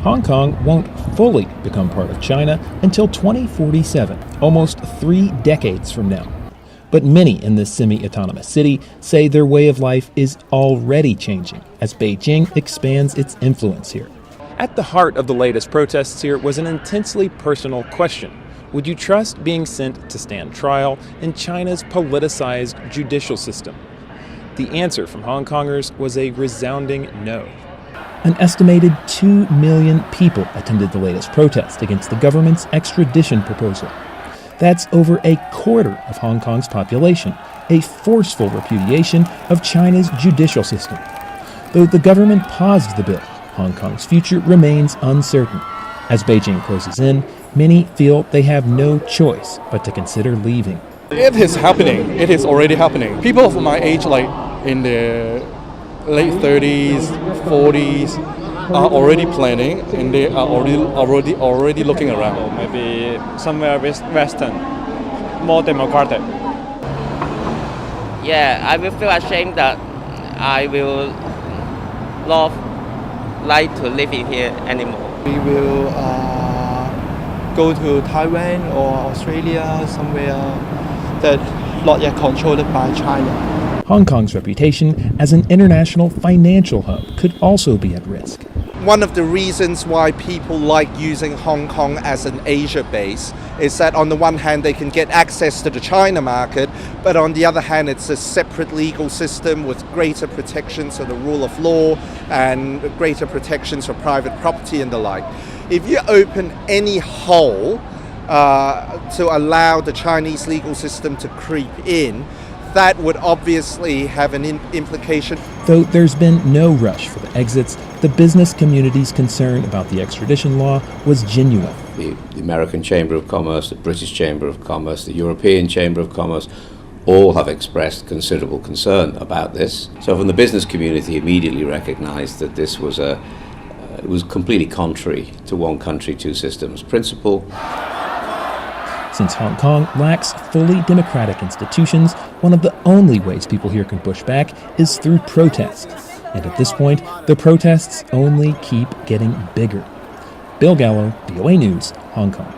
Hong Kong won't fully become part of China until 2047, almost 3 decades from now. But many in this semi-autonomous city say their way of life is already changing as Beijing expands its influence here. At the heart of the latest protests here was an intensely personal question. Would you trust being sent to stand trial in China's politicized judicial system? The answer from Hong Kongers was a resounding no. An estimated 2 million people attended the latest protest against the government's extradition proposal. That's over a quarter of Hong Kong's population, a forceful repudiation of China's judicial system. Though the government paused the bill, Hong Kong's future remains uncertain. As Beijing closes in, many feel they have no choice but to consider leaving. It is happening. It is already happening. People of my age, like in the late 30s, 40s, are already planning, and they are already looking around. Maybe somewhere Western, more democratic. Yeah, I will feel ashamed that I will not like to live in here anymore. We will go to Taiwan or Australia, somewhere that not yet controlled by China. Hong Kong's reputation as an international financial hub could also be at risk. One of the reasons why people like using Hong Kong as an Asia base is that on the one hand they can get access to the China market, but on the other hand it's a separate legal system with greater protections of the rule of law and greater protections for private property and the like. If you open any hole to allow the Chinese legal system to creep in, that would obviously have an implication. Though there's been no rush for the exits, the business community's concern about the extradition law was genuine. The American Chamber of Commerce, the British Chamber of Commerce, the European Chamber of Commerce, all have expressed considerable concern about this. So from the business community immediately recognized that this was it was completely contrary to one country, two systems principle. Since Hong Kong lacks fully democratic institutions, one of the only ways people here can push back is through protest. And at this point, the protests only keep getting bigger. Bill Gallo, VOA News, Hong Kong.